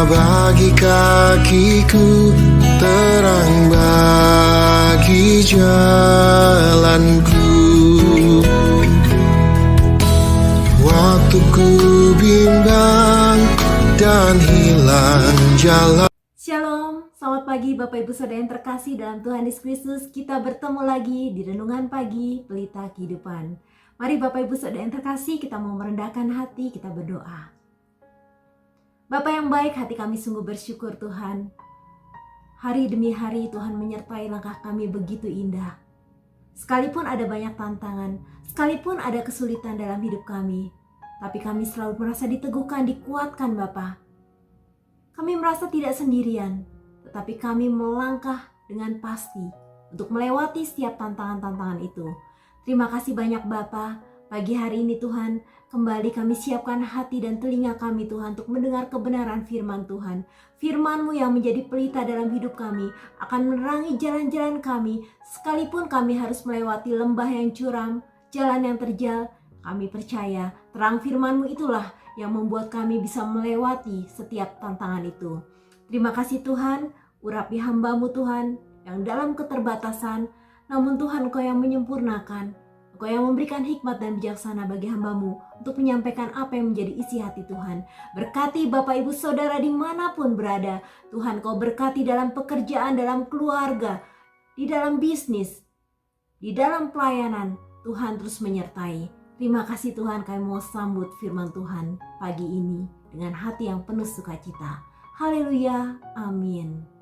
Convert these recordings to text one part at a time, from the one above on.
bagi kakiku, terang bagi jalanku. Waktu ku bimbang dan hilang jalan. Shalom, selamat pagi Bapak Ibu Saudara yang terkasih dalam Tuhan Yesus Kristus. Kita bertemu lagi di Renungan Pagi Pelita Kehidupan. Mari Bapak Ibu Saudara yang terkasih, kita mau merendahkan hati, kita berdoa. Bapak yang baik, hati kami sungguh bersyukur Tuhan. Hari demi hari Tuhan menyertai langkah kami begitu indah. Sekalipun ada banyak tantangan, sekalipun ada kesulitan dalam hidup kami, tapi kami selalu merasa diteguhkan, dikuatkan Bapa. Kami merasa tidak sendirian, tetapi kami melangkah dengan pasti untuk melewati setiap tantangan-tantangan itu. Terima kasih banyak Bapa. Pagi hari ini Tuhan, kembali kami siapkan hati dan telinga kami Tuhan untuk mendengar kebenaran firman Tuhan. Firman-Mu yang menjadi pelita dalam hidup kami akan menerangi jalan-jalan kami. Sekalipun kami harus melewati lembah yang curam, jalan yang terjal, kami percaya terang firman-Mu itulah yang membuat kami bisa melewati setiap tantangan itu. Terima kasih Tuhan, urapi hamba-Mu Tuhan yang dalam keterbatasan, namun Tuhan Engkau yang menyempurnakan, Engkau yang memberikan hikmat dan bijaksana bagi hamba-Mu untuk menyampaikan apa yang menjadi isi hati Tuhan. Berkati Bapak Ibu Saudara dimanapun berada, Tuhan Kau berkati dalam pekerjaan, dalam keluarga, di dalam bisnis, di dalam pelayanan, Tuhan terus menyertai. Terima kasih Tuhan, kami mau sambut firman Tuhan pagi ini dengan hati yang penuh sukacita. Haleluya, amin.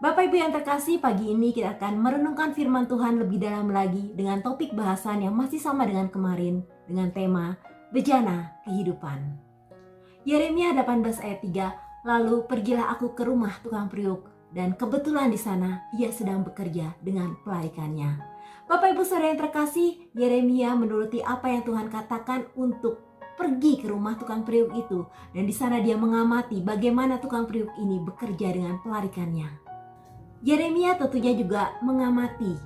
Bapak Ibu yang terkasih, pagi ini kita akan merenungkan firman Tuhan lebih dalam lagi dengan topik bahasan yang masih sama dengan kemarin, dengan tema bejana kehidupan. Yeremia 18 ayat 3, lalu pergilah aku ke rumah tukang periuk, dan kebetulan di sana ia sedang bekerja dengan pelarikannya. Bapak Ibu Saudara yang terkasih, Yeremia menuruti apa yang Tuhan katakan untuk pergi ke rumah tukang periuk itu, dan di sana dia mengamati bagaimana tukang periuk ini bekerja dengan pelarikannya. Yeremia tentunya juga mengamati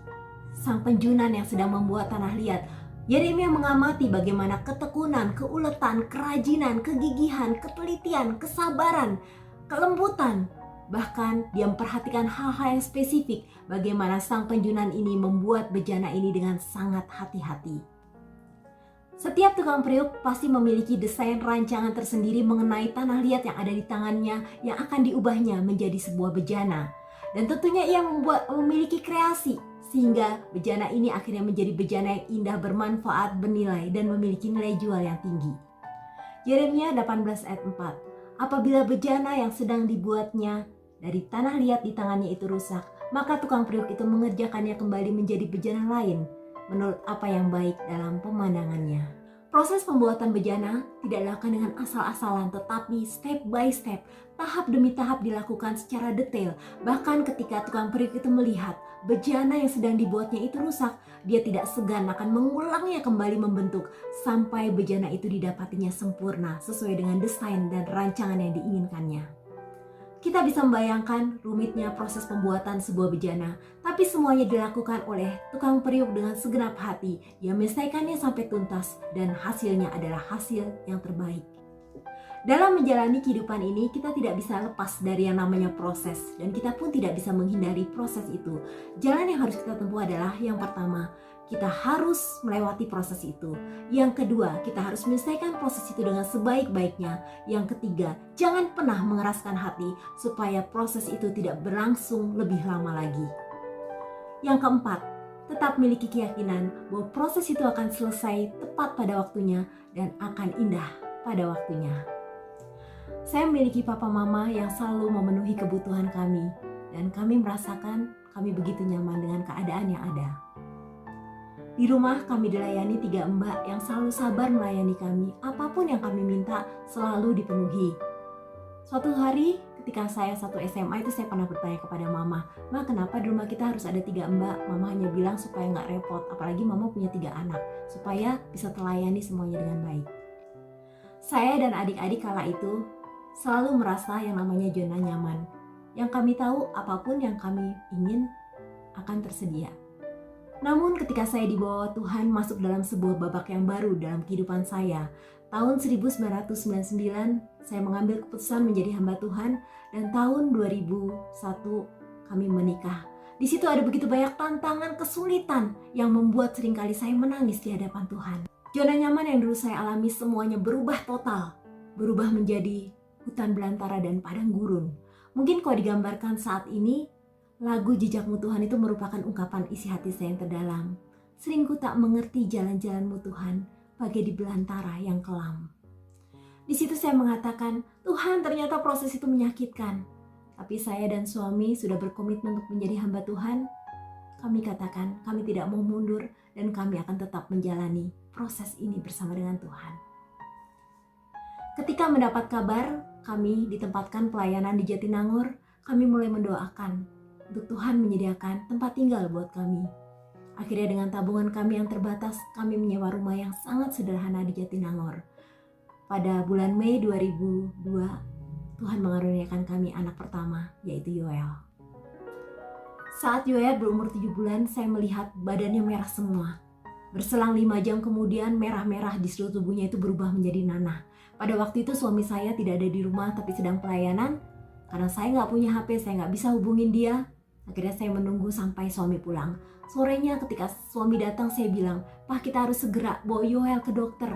sang penjunan yang sedang membuat tanah liat. Yeremia mengamati bagaimana ketekunan, keuletan, kerajinan, kegigihan, ketelitian, kesabaran, kelembutan. Bahkan dia memperhatikan hal-hal yang spesifik bagaimana sang penjunan ini membuat bejana ini dengan sangat hati-hati. Setiap tukang periuk pasti memiliki desain rancangan tersendiri mengenai tanah liat yang ada di tangannya yang akan diubahnya menjadi sebuah bejana. Dan tentunya ia memiliki kreasi sehingga bejana ini akhirnya menjadi bejana yang indah, bermanfaat, bernilai dan memiliki nilai jual yang tinggi. Yeremia 18 ayat 4, apabila bejana yang sedang dibuatnya dari tanah liat di tangannya itu rusak, maka tukang periuk itu mengerjakannya kembali menjadi bejana lain menurut apa yang baik dalam pemandangannya. Proses pembuatan bejana tidak dilakukan dengan asal-asalan, tetapi step by step, tahap demi tahap dilakukan secara detail. Bahkan ketika tukang periuk itu melihat bejana yang sedang dibuatnya itu rusak, dia tidak segan akan mengulangnya kembali membentuk sampai bejana itu didapatinya sempurna sesuai dengan desain dan rancangan yang diinginkannya. Kita bisa membayangkan rumitnya proses pembuatan sebuah bejana, tapi semuanya dilakukan oleh tukang periuk dengan segenap hati. Dia menyelesaikannya sampai tuntas dan hasilnya adalah hasil yang terbaik. Dalam menjalani kehidupan ini, kita tidak bisa lepas dari yang namanya proses, dan kita pun tidak bisa menghindari proses itu. Jalan yang harus kita tempuh adalah yang pertama, kita harus melewati proses itu. Yang kedua, kita harus menyelesaikan proses itu dengan sebaik-baiknya. Yang ketiga, jangan pernah mengeraskan hati supaya proses itu tidak berlangsung lebih lama lagi. Yang keempat, tetap miliki keyakinan bahwa proses itu akan selesai tepat pada waktunya dan akan indah pada waktunya. Saya memiliki papa mama yang selalu memenuhi kebutuhan kami, dan kami merasakan kami begitu nyaman dengan keadaan yang ada. Di rumah kami dilayani 3 mbak yang selalu sabar melayani kami. Apapun yang kami minta selalu dipenuhi. Suatu hari ketika saya satu SMA itu saya pernah bertanya kepada mama, "Ma, kenapa di rumah kita harus ada 3 mbak?" Mama hanya bilang supaya nggak repot, apalagi mama punya 3 anak, supaya bisa telayani semuanya dengan baik. Saya dan adik-adik kala itu selalu merasa yang namanya zona nyaman. Yang kami tahu apapun yang kami ingin akan tersedia. Namun ketika saya dibawa Tuhan masuk dalam sebuah babak yang baru dalam kehidupan saya, tahun 1999 saya mengambil keputusan menjadi hamba Tuhan, dan tahun 2001 kami menikah. Di situ ada begitu banyak tantangan, kesulitan yang membuat seringkali saya menangis di hadapan Tuhan. Zona nyaman yang dulu saya alami semuanya berubah total, berubah menjadi hutan belantara dan padang gurun. Mungkin kalau digambarkan saat ini, lagu Jejakmu Tuhan itu merupakan ungkapan isi hati saya yang terdalam. Sering ku tak mengerti jalan-jalanmu Tuhan, bagai di belantara yang kelam. Di situ saya mengatakan, Tuhan, ternyata proses itu menyakitkan. Tapi saya dan suami sudah berkomitmen untuk menjadi hamba Tuhan. Kami katakan, kami tidak mau mundur dan kami akan tetap menjalani proses ini bersama dengan Tuhan. Ketika mendapat kabar kami ditempatkan pelayanan di Jatinangor, kami mulai mendoakan untuk Tuhan menyediakan tempat tinggal buat kami. Akhirnya dengan tabungan kami yang terbatas, kami menyewa rumah yang sangat sederhana di Jatinangor. Pada bulan Mei 2002, Tuhan mengaruniakan kami anak pertama, yaitu Yoel. Saat Yoel berumur 7 bulan, saya melihat badannya merah semua. Berselang 5 jam kemudian, merah-merah di seluruh tubuhnya itu berubah menjadi nanah. Pada waktu itu suami saya tidak ada di rumah tapi sedang pelayanan. Karena saya nggak punya HP, saya nggak bisa hubungin dia. Akhirnya saya menunggu sampai suami pulang. Sorenya ketika suami datang, saya bilang, "Pak, kita harus segera bawa Yoel ke dokter."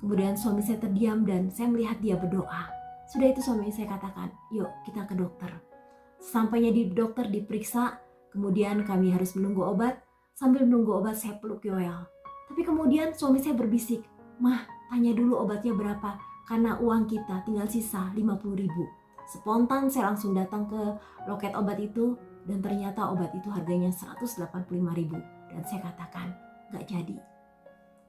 Kemudian suami saya terdiam dan saya melihat dia berdoa. Sudah itu suami saya katakan, "Yuk kita ke dokter." Sampainya di dokter diperiksa, kemudian kami harus menunggu obat. Sambil menunggu obat saya peluk Yoel. Tapi kemudian suami saya berbisik, "Mah, tanya dulu obatnya berapa, karena uang kita tinggal sisa 50.000. Spontan saya langsung datang ke loket obat itu, dan ternyata obat itu harganya 185.000. Dan saya katakan, "Gak jadi."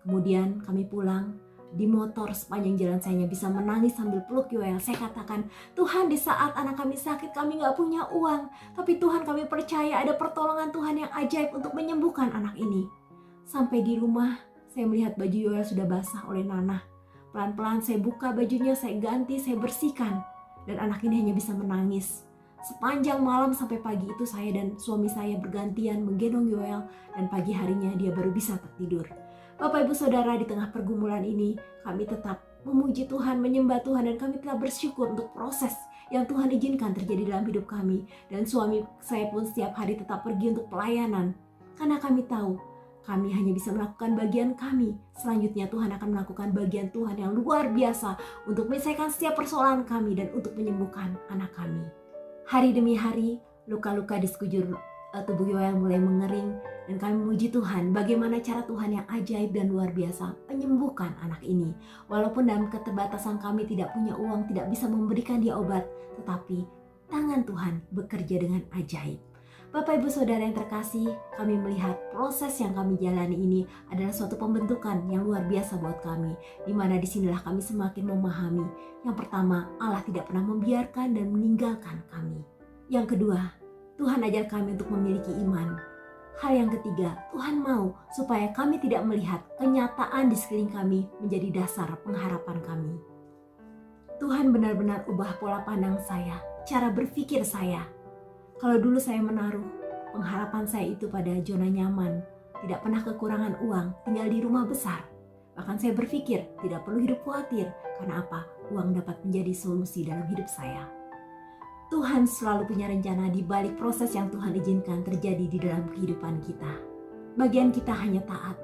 Kemudian kami pulang. Di motor sepanjang jalan saya hanya bisa menangis sambil peluk Yoel. Saya katakan, "Tuhan, di saat anak kami sakit kami gak punya uang. Tapi Tuhan, kami percaya ada pertolongan Tuhan yang ajaib untuk menyembuhkan anak ini." Sampai di rumah saya melihat baju Yoel sudah basah oleh nanah. Pelan-pelan saya buka bajunya, saya ganti, saya bersihkan. Dan anak ini hanya bisa menangis. Sepanjang malam sampai pagi itu saya dan suami saya bergantian menggendong Yoel. Dan pagi harinya dia baru bisa tertidur. Bapak Ibu Saudara, di tengah pergumulan ini kami tetap memuji Tuhan, menyembah Tuhan, dan kami tetap bersyukur untuk proses yang Tuhan izinkan terjadi dalam hidup kami. Dan suami saya pun setiap hari tetap pergi untuk pelayanan, karena kami tahu kami hanya bisa melakukan bagian kami. Selanjutnya Tuhan akan melakukan bagian Tuhan yang luar biasa untuk menyelesaikan setiap persoalan kami dan untuk menyembuhkan anak kami. Hari demi hari luka-luka di sekujur tubuh Yoel mulai mengering, dan kami memuji Tuhan bagaimana cara Tuhan yang ajaib dan luar biasa menyembuhkan anak ini. Walaupun dalam keterbatasan kami tidak punya uang, tidak bisa memberikan dia obat, tetapi tangan Tuhan bekerja dengan ajaib. Bapak Ibu Saudara yang terkasih, kami melihat proses yang kami jalani ini adalah suatu pembentukan yang luar biasa buat kami, di mana disinilah kami semakin memahami. Yang pertama, Allah tidak pernah membiarkan dan meninggalkan kami. Yang kedua, Tuhan ajar kami untuk memiliki iman. Hal yang ketiga, Tuhan mau supaya kami tidak melihat kenyataan di sekeliling kami menjadi dasar pengharapan kami. Tuhan benar-benar ubah pola pandang saya, cara berpikir saya. Kalau dulu saya menaruh pengharapan saya itu pada zona nyaman, tidak pernah kekurangan uang, tinggal di rumah besar. Bahkan saya berpikir tidak perlu hidup khawatir, karena apa? Uang dapat menjadi solusi dalam hidup saya. Tuhan selalu punya rencana di balik proses yang Tuhan izinkan terjadi di dalam kehidupan kita. Bagian kita hanya taat.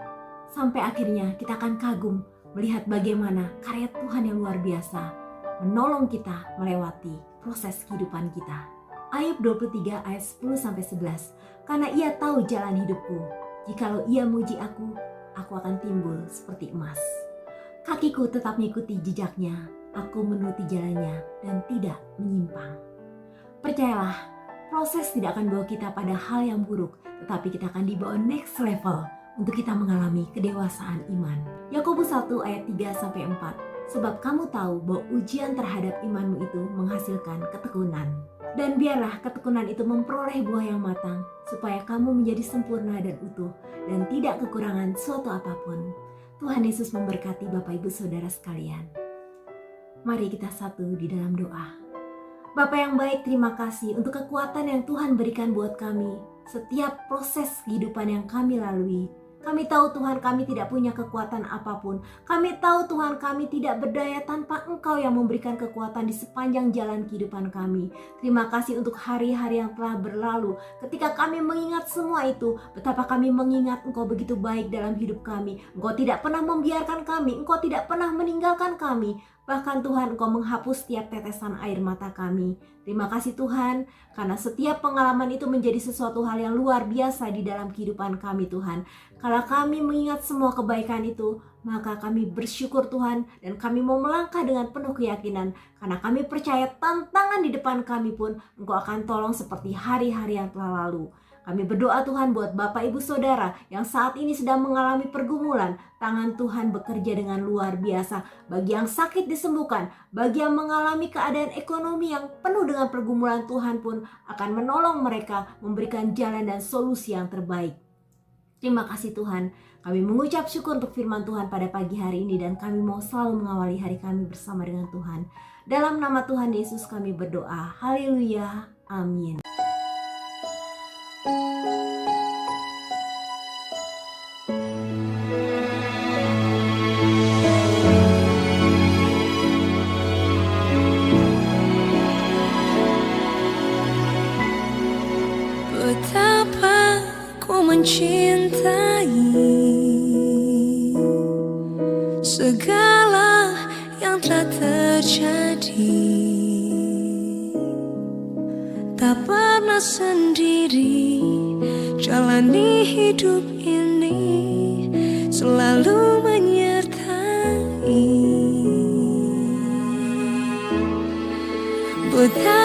Sampai akhirnya kita akan kagum melihat bagaimana karya Tuhan yang luar biasa menolong kita melewati proses kehidupan kita. Ayub 23 ayat 10-11. Karena ia tahu jalan hidupku. Jikalau ia muji aku akan timbul seperti emas. Kakiku tetap mengikuti jejaknya. Aku menuruti jalannya dan tidak menyimpang. Percayalah, proses tidak akan bawa kita pada hal yang buruk, tetapi kita akan dibawa next level untuk kita mengalami kedewasaan iman. Yakobus 1 ayat 3-4. Sebab kamu tahu bahwa ujian terhadap imanmu itu menghasilkan ketekunan. Dan biarlah ketekunan itu memperoleh buah yang matang, supaya kamu menjadi sempurna dan utuh, dan tidak kekurangan suatu apapun. Tuhan Yesus memberkati Bapak Ibu Saudara sekalian. Mari kita satu di dalam doa. Bapa yang baik, terima kasih untuk kekuatan yang Tuhan berikan buat kami setiap proses kehidupan yang kami lalui. Kami tahu Tuhan kami tidak punya kekuatan apapun. Kami tahu Tuhan kami tidak berdaya tanpa Engkau yang memberikan kekuatan di sepanjang jalan kehidupan kami. Terima kasih untuk hari-hari yang telah berlalu. Ketika kami mengingat semua itu, betapa kami mengingat Engkau begitu baik dalam hidup kami. Engkau tidak pernah membiarkan kami, Engkau tidak pernah meninggalkan kami. Bahkan Tuhan, Engkau menghapus setiap tetesan air mata kami. Terima kasih Tuhan, karena setiap pengalaman itu menjadi sesuatu hal yang luar biasa di dalam kehidupan kami Tuhan. Kalau kami mengingat semua kebaikan itu, maka kami bersyukur Tuhan, dan kami mau melangkah dengan penuh keyakinan. Karena kami percaya tantangan di depan kami pun Engkau akan tolong seperti hari-hari yang telah lalu. Kami berdoa Tuhan buat Bapak Ibu Saudara yang saat ini sedang mengalami pergumulan. Tangan Tuhan bekerja dengan luar biasa. Bagi yang sakit disembuhkan, bagi yang mengalami keadaan ekonomi yang penuh dengan pergumulan, Tuhan pun akan menolong mereka, memberikan jalan dan solusi yang terbaik. Terima kasih Tuhan. Kami mengucap syukur untuk firman Tuhan pada pagi hari ini, dan kami mau selalu mengawali hari kami bersama dengan Tuhan. Dalam nama Tuhan Yesus kami berdoa. Haleluya. Amin. Betapa ku mencintai segala yang telah terjadi. Tak pernah sendiri jalani hidup ini, selalu menyertai. Betapa